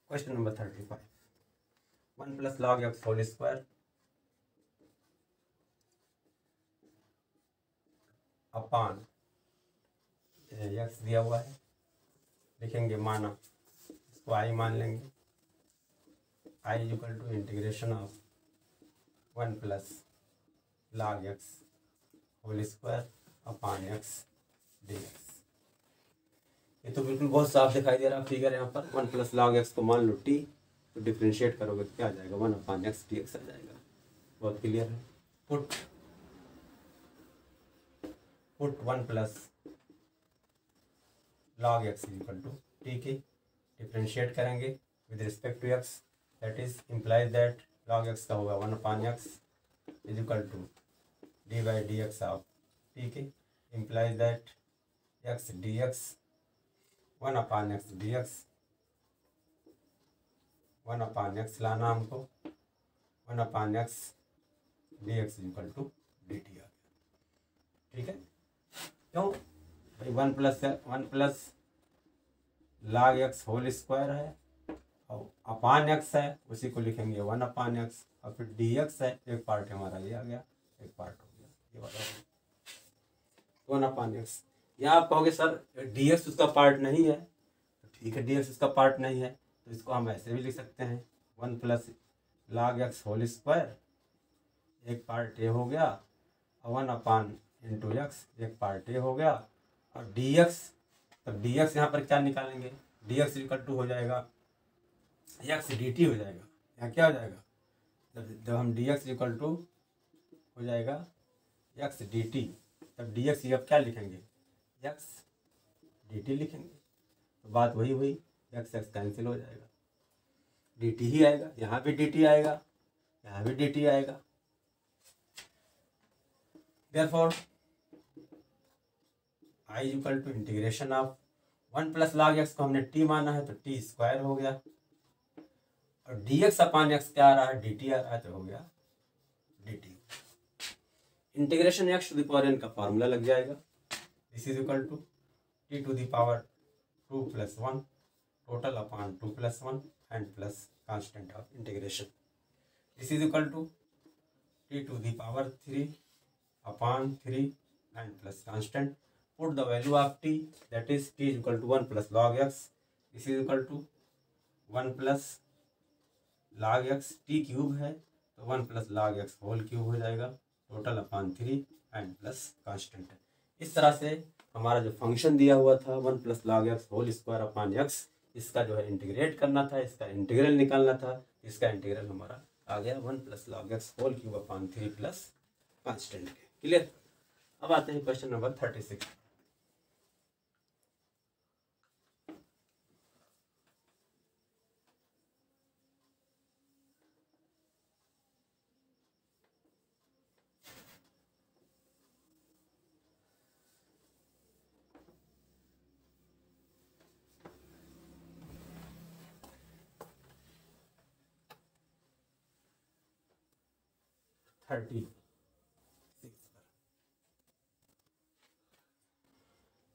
Question number 35 1 plus log x whole square upon x दिया हुआ है, लिखेंगे माना, इसको आई मान लेंगे। I is equal to integration of 1 plus log x whole square upon x d x. ये तो बिल्कुल बहुत साफ दिखाई दे रहा फिगर यहाँ पर। 1 प्लस लॉग एक्स को मान लो टी, तो डिफ्रेंशिएट करोगे तो क्या आ जाएगा? 1 अपॉन एक्स डी एक्स आ जाएगा। बहुत क्लियर है। Put 1 plus log x is equal to t की डिफ्रेंशिएट करेंगे with respect to x, that is implies that log x का होगा 1 upon x is equal to D by D x of t की, implies that x d x 1 upon x d x, 1 upon x लाना हमको, 1 upon x d x equal to D T आ गया। ठीक है, क्यों भाई? 1 plus log x whole square है और अपान एक्स है, उसी को लिखेंगे 1 अपॉन एक्स, और फिर डी एक्स है, एक पार्ट हमारा ये आ गया, एक पार्ट हो गया ये वाला 1 अपॉन एक्स। यहाँ आप कहोगे सर डी एक्स उसका पार्ट नहीं है, तो ठीक है, डी एक्स उसका पार्ट नहीं है तो इसको हम ऐसे भी लिख सकते हैं 1 plus log x whole square, एक पार्ट ए हो गया, और 1 अपॉन इंटू एक्स, एक पार्ट ए हो गया, और डी एक्स, तब डी एक्स यहाँ पर क्या निकालेंगे? डी एक्स इक्वल टू हो जाएगा एक्स डी टी हो जाएगा। यहाँ क्या हो जाएगा? जब हम डी एक्स इक्वल टू हो जाएगा एक्स डी टी, तब डी एक्स अब क्या लिखेंगे? एक्स डी टी लिखेंगे। तो बात वही हुई, एक्स एक्स कैंसिल हो जाएगा, डी टी ही आएगा। यहाँ भी डी टी आएगा, यहाँ भी डी टी आएगा। Therefore I is equal to integration of 1 plus log x को हमने टी माना है तो टी स्क्वायर हो गया, और डी एक्स अपॉन एक्स क्या आ रहा है? डी टी आ रहा है, तो हो गया D T. Integration x to the power n का फॉर्मूला लग जाएगा। This is equal to T to the power 2 plus 1 total upon 2 plus 1 and plus constant of integration. This is equal to T to the power 3 upon 3 and plus constant. Put the value of t, that is t is equal to 1 plus log x. This is equal to 1 plus log x, t cube है तो 1 plus log x whole cube हो जाएगा, total upon 3 and plus constant है। इस तरह से हमारा जो फंक्शन दिया हुआ था 1 plus log x whole square upon x, इसका जो है इंटीग्रेट करना था, इसका इंटीग्रल निकालना था। इसका इंटीग्रल हमारा आ गया 1 plus log x whole cube upon 3 plus constant के। क्लियर? अब आते हैं question number 36।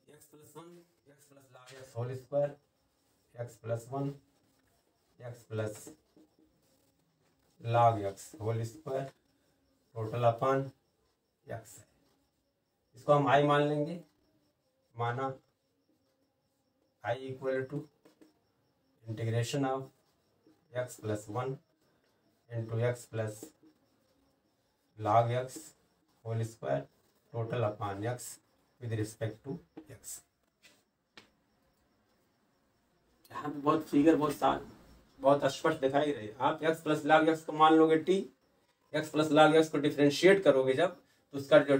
X plus 1 x plus log x whole square, x plus 1 x plus log x whole square total upon x है। इसको हम I मान लेंगे, माना I equal to integration of x plus 1 into x plus log x whole square total upon x with respect to x। यहाँ पे बहुत figure बहुत स्पष्ट दिखाई रही है। आप x प्लस log x को मान लोगे t, x plus log x को डिफ्रेंशिएट करोगे जब, तो उसका जो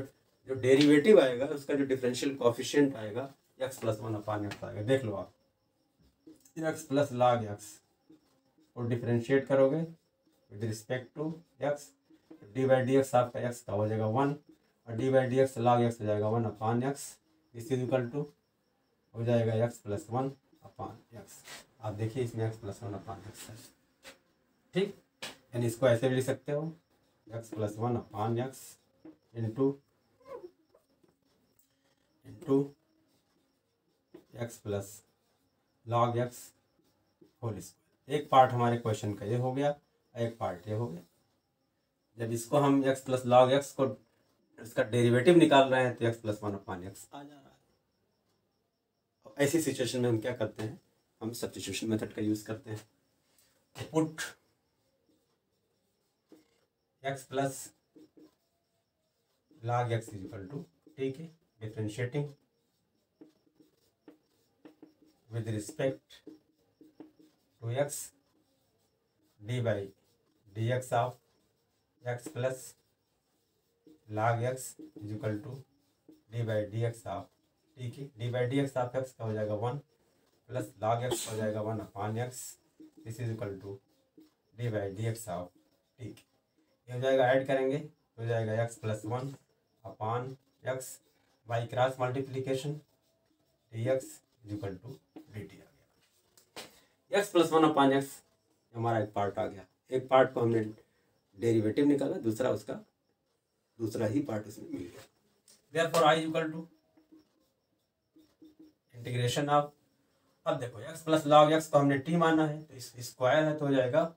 जो डेरिवेटिव आएगा उसका जो डिफरेंशियल कोफिशिएंट आएगा x प्लस 1 अपान एक्स आएगा। देख लो आप, x प्लस log x और डिफरेंशिएट करोगे with respect to x, D by D X आपका x का हो जाएगा 1 और D by D X log x हो जाएगा 1 अपान एक्स। इस इज इक्वल टू हो जाएगा x प्लस 1 अपान एक्स। आप देखिए इसमें x प्लस 1 अपान एक्स है, ठीक। यानी इसको ऐसे भी लिख सकते हो x plus 1 upon x into x plus log x whole square. एक पार्ट हमारे क्वेश्चन का ये हो गया, एक पार्ट ये हो गया। जब इसको हम x प्लस log x को इसका डेरिवेटिव निकाल रहे हैं तो x प्लस 1 अपान एक्स आ जा रहा है। ऐसी सिचुएशन में हम क्या करते हैं, हम सब्स्टिट्यूशन मेथड का यूज करते हैं। Put x plus log x is equal to, ठीक है, differentiating with respect to x d by dx of x plus log x is equal to d by dx of, ठीक है, d by dx of x का हो जाएगा 1 plus log x हो जाएगा 1 upon x। This is equal to d by dx of, ठीक है, ये हो जाएगा, ऐड करेंगे हो जाएगा x plus 1 upon x by cross multiplication dx is equal to dt आ गया। x प्लस 1 अपान एक्स हमारा एक पार्ट आ गया। एक पार्ट को हमने डेरिवेटिव निकाला, दूसरा उसका दूसरा ही पार्ट उसमें मिल गया। Therefore i equal to integration of, अब देखो x प्लस log x को हमने t माना है तो इस स्क्वायर है तो हो जाएगा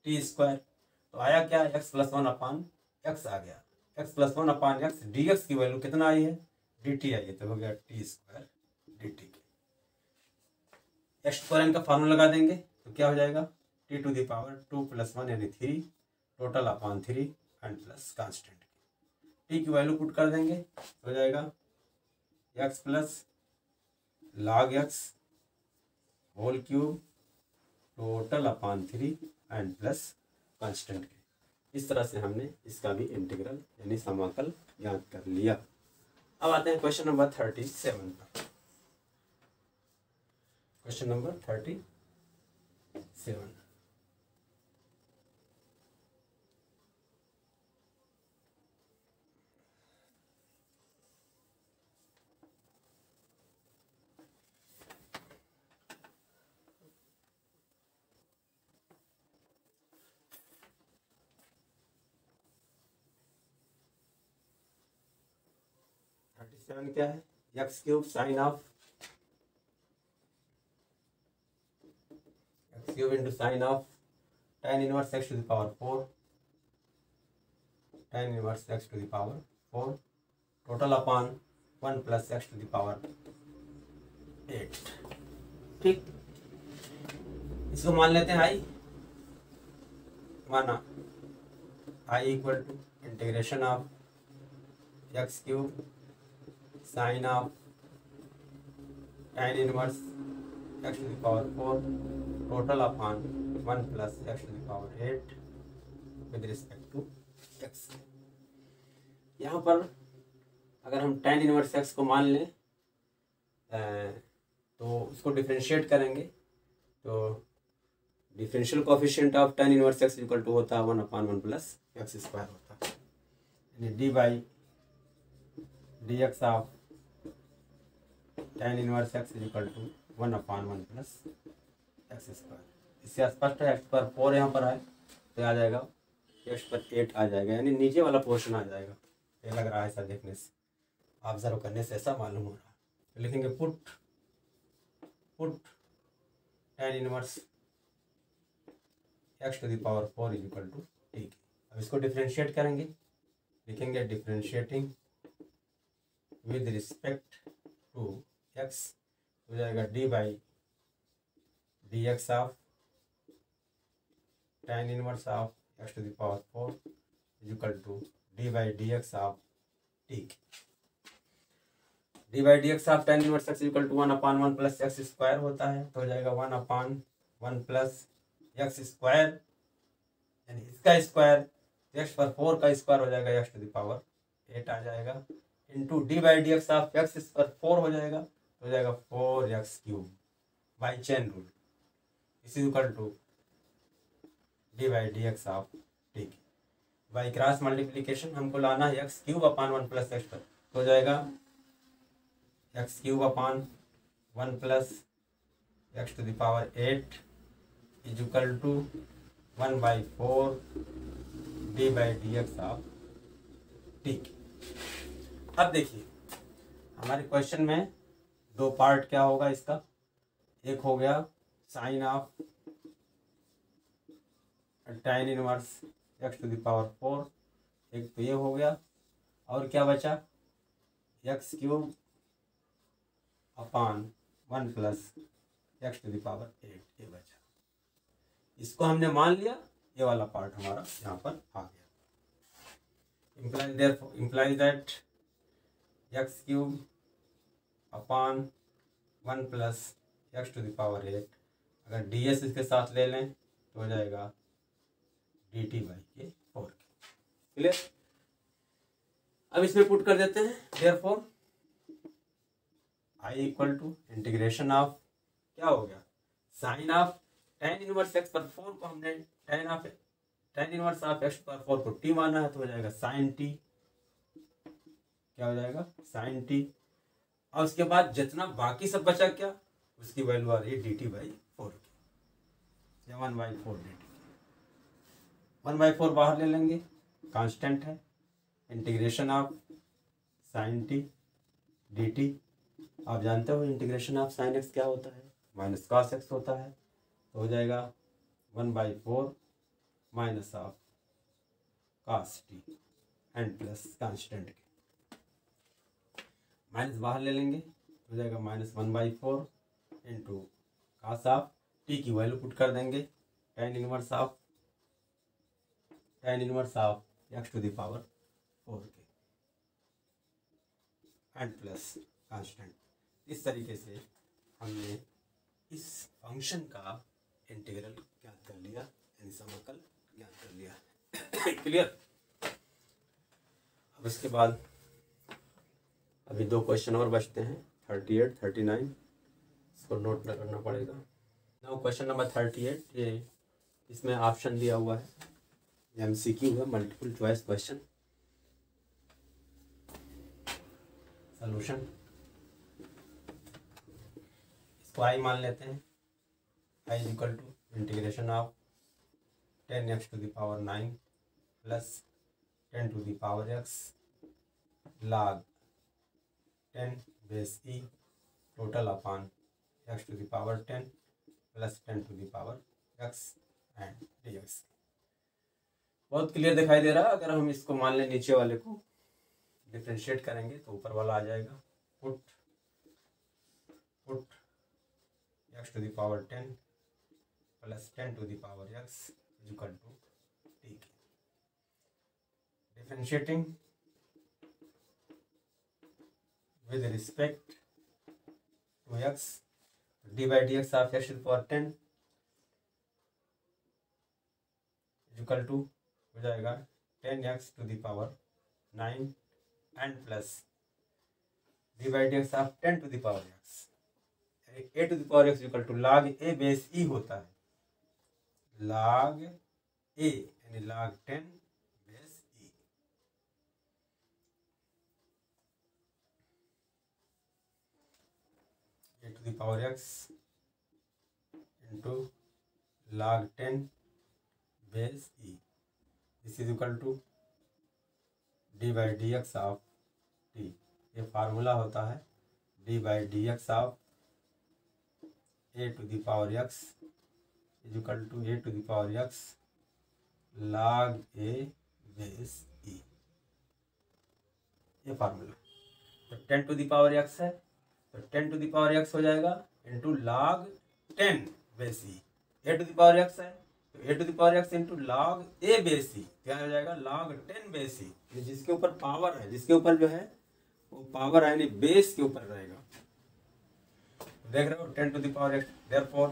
t स्क्वायर। तो आया क्या, x प्लस 1 अपान एक्स आ गया। x plus 1 upon x dx की वैल्यू कितना आई है, dt आई है, तो हो गया t स्क्वायर dt के। एक्स स्क्वायर का फार्मूला लगा देंगे तो क्या हो जाएगा, t to the power 2 plus 1 यानी 3 total upon 3 and plus constant t की वैल्यू पुट कर देंगे तो हो जाएगा x plus log x whole cube total upon 3 and plus constant के। इस तरह से हमने इसका भी इंटीग्रल यानी समाकल ज्ञात कर लिया। अब आते हैं क्वेश्चन नंबर 37 पर। क्वेश्चन नंबर 37, क्या है, x cube sine of x cube into sine of tan inverse x to the power 4 tan inverse x to the power 4 total upon 1 plus x to the power 8, ठीक। इसको मान लेते हैं आई, माना I equal to integration of x cube sine of tan inverse x to the power 4 total upon 1 plus x to the power 8 with respect to x. यहाँ पर अगर हम tan इनवर्स एक्स को मान लें तो उसको डिफरेंशिएट करेंगे तो differential coefficient of tan inverse x equal to होता है 1 अपान 1 प्लस एक्स स्क्वायर होता है, यानी D by D x of tan inverse x equal to 1 upon 1 plus x square. इससे स्पष्ट है, एक्स पर 4 यहाँ पर आए तो आ जाएगा एक्स पर 8 आ जाएगा, यानी नीचे वाला पोर्शन आ जाएगा। ये लग रहा है ऐसा देखने से, ऑब्जर्व करने से ऐसा मालूम हो रहा है। तो लिखेंगे put tan inverse x to the power 4 is equal to, ठीक है। अब इसको डिफरेंशिएट करेंगे, लिखेंगे differentiating with respect to x हो जाएगा d by D x of tan inverse of x to the power 4 is equal to D by D x of, ठीक, d by D x of tan inverse x equal to 1 upon 1 plus x square होता है तो हो जाएगा 1 upon 1 plus x square, यानी इसका square x पर 4 का स्क्वायर हो जाएगा एक्स टू द पावर 8 आ जाएगा, into D by D x of X इस पर 4 हो जाएगा, तो हो जाएगा 4x³ by chain rule is equal to D by D x of T. By cross multiplication हमको लाना है x³ अपान 1 प्लस एक्स पर, तो हो जाएगा x³ upon 1 plus x to the power 8 is equal to 1/4 D by D x of T. अब देखिए हमारे क्वेश्चन में दो पार्ट क्या होगा इसका, एक हो गया sine of tan inverse x to the power 4, एक तो ये हो गया, और क्या बचा x³ upon 1 plus x to the power 8, ये बचा। इसको हमने मान लिया, ये वाला पार्ट हमारा यहाँ पर आ गया। implies that x³ upon 1 plus x to the power 8, अगर ds इसके साथ ले लें तो हो जाएगा dt बाई के 4। क्लियर? अब इसमें पुट कर देते हैं, therefore I equal to integration of क्या हो गया, sine of tan inverse x पर 4 को हमने tan इनवर्स ऑफ x पर 4 को t माना है, तो हो जाएगा साइन t, क्या हो जाएगा साइन t, और उसके बाद जितना बाकी सब बचा क्या, उसकी वैल्यू आ रही है dt बाई 4 की, 1/4 dt। 1/4 बाहर ले लेंगे, कांस्टेंट है, integration of sign t dt। आप जानते हो इंटीग्रेशन ऑफ साइन x क्या होता है, माइनस कॉस x होता है, तो हो जाएगा 1/4 minus of cos t and plus constant के, माइनस बाहर ले लेंगे, हो जाएगा minus 1/4 into cos of t की वैल्यू पुट कर देंगे, tan inverse of x to the power 4 के एंड प्लस कांस्टेंट। इस तरीके से हमने इस फंक्शन का इंटीग्रल ज्ञात कर लिया, यानी समाकल ज्ञात कर लिया। क्लियर? अब इसके बाद अभी दो क्वेश्चन और बचते हैं, 38, 39, इसको नोट करना पड़ेगा। नाउ क्वेश्चन नंबर 38, ये इसमें ऑप्शन दिया हुआ है, MCQ है, मल्टीपल चॉइस क्वेश्चन। सॉल्यूशन इसको आई मान लेते हैं, I is equal to integration of 10x to the power 9 plus 10 to the power x log 10 base e total upon x to the power 10 plus 10 to the power x and dx। बहुत clear दिखाई दे रहा है। अगर हम इसको मान लें, नीचे वाले को डिफ्रेंशिएट करेंगे तो ऊपर वाला आ जाएगा, put x to the power 10 plus 10 to the power x equal to t। Differentiating with respect to x, D by D x of x to the power 10 equal to हो जाएगा 10x to the power 9 and plus D by D x of 10 to the power x, a to the power x equal to log a base e होता है, log a यानी log 10 base e। a to the power x into log 10 base e, this is equal to D by D x of T. ये formula होता है D by D x of A to the power X is equal to A to the power x log a base e, ये formula. तो 10 to the power x है, तो 10 to the power x हो जाएगा into log 10 base e। a to the power x है तो a to the power x into log a base e, क्या हो जाएगा log 10 बेस e। जिसके ऊपर पावर है, जिसके ऊपर जो है वो पावर है यानी बेस के ऊपर रहेगा। देख रहे हो 10 to the power x, therefore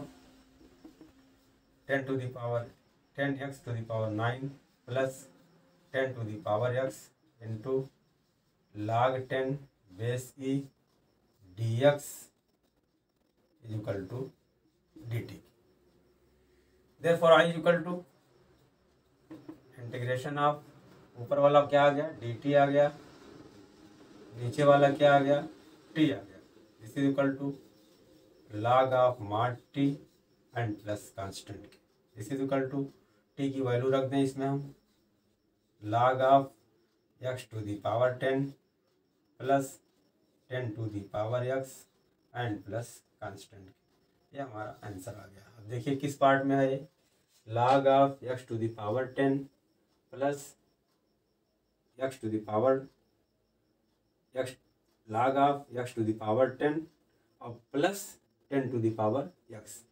10 to the power 10x to the power 9 plus 10 to the power x into log 10 base e D x is equal to D T. Therefore I is equal to integration of, ऊपर वाला क्या आ गया, D T आ गया, नीचे वाला क्या आ गया, टी आ गया। This is equal to log of mod T and plus constant के। This is equal to t की वैल्यू रख दें इसमें हम, log of x to the power 10 plus 10 to the power x and plus constant. ये हमारा answer आ गया। अब देखिए किस पार्ट में है ये, log of x to the power 10 plus x to the power x, log of x to the power 10 और plus 10 to the power x.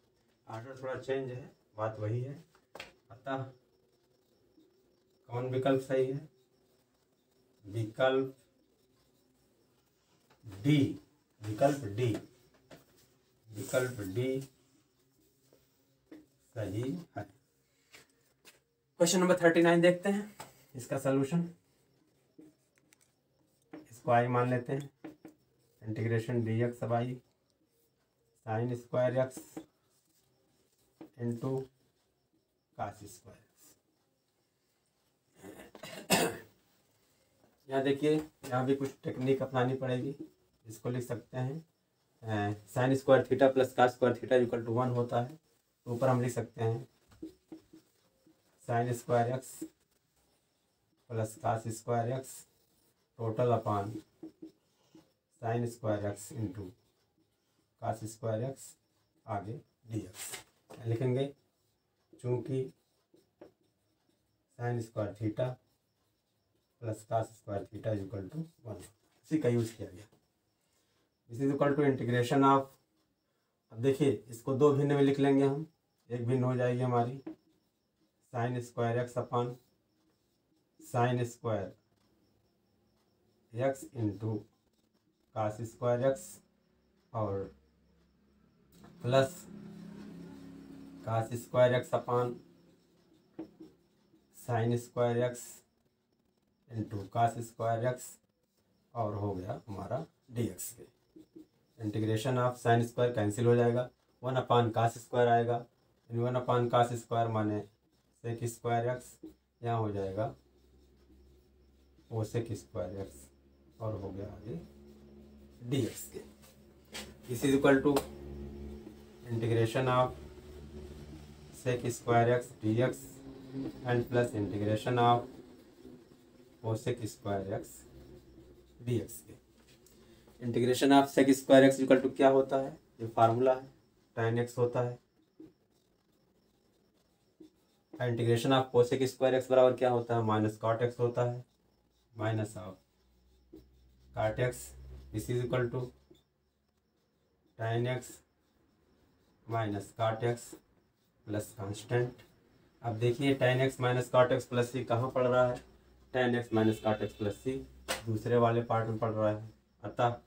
Order थोड़ा चेंज है, बात वही है। अतः कौन विकल्प सही है, विकल्प डी, विकल्प डी, विकल्प डी सही है। क्वेश्चन नंबर 39 देखते हैं इसका सलूशन। इसको आई मान लेते हैं, इंटीग्रेशन डी एक्स अब I sine square x into cos square x. यहाँ देखिए, यहाँ भी कुछ टेक्निक अपनानी पड़ेगी। इसको लिख सकते हैं sine square theta plus cos square theta equal to 1 होता है, तो ऊपर हम लिख सकते हैं sine square x plus cos square x total upon sine square x into cos square x आगे डी एक्स लिखेंगे। चूँकि sine square theta plus cos square theta equal to 1, इसी का यूज़ किया गया। This is equal to integration of, अब देखिए इसको दो भिन्न में लिख लेंगे हम, एक भिन्न हो जाएगी हमारी sine square x upon sine square x into cos square x और plus cos square x upon sine square x into cos square x और हो गया हमारा डी एक्स के। Integration of sine square cancel हो जाएगा, 1 अपॉन कास square आएगा, 1 upon कास square माने सेक स्क्वायर एक्स, यहाँ हो जाएगा वो सेक स्क्वायर एक्स और हो गया आगे डी एक्स के। This is equal to integration of sec square x d x and plus integration of cosec square x d x के। Integration of sec square x equal to क्या होता है, ये फार्मूला है, tan एक्स होता है। Integration of cosec square एक्स बराबर क्या होता है, माइनस कॉट एक्स होता है, minus of cot x. This is equal to tan x minus cot x plus constant. अब देखिए tan x minus cot x plus c कहाँ पड़ रहा है, tan x minus cot x plus c दूसरे वाले पार्ट में पड़ रहा है। अतः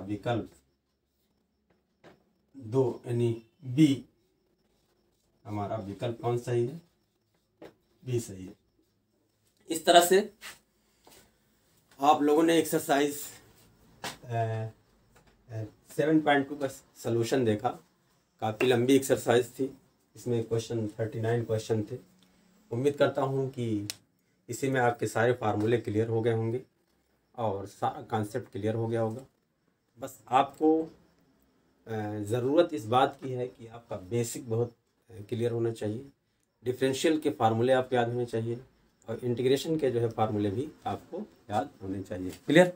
विकल्प 2 यानी बी, हमारा विकल्प कौन सही है, बी सही है। इस तरह से आप लोगों ने एक्सरसाइज 7.2 का सलूशन देखा। काफ़ी लंबी एक्सरसाइज थी, इसमें क्वेश्चन 39 क्वेश्चन थे। उम्मीद करता हूँ कि इसी में आपके सारे फार्मूले क्लियर हो गए होंगे और सारा कॉन्सेप्ट क्लियर हो गया होगा। बस आपको ज़रूरत इस बात की है कि आपका बेसिक बहुत क्लियर होना चाहिए, डिफरेंशियल के फार्मूले आपको याद होने चाहिए और इंटीग्रेशन के जो है फार्मूले भी आपको याद होने चाहिए। क्लियर।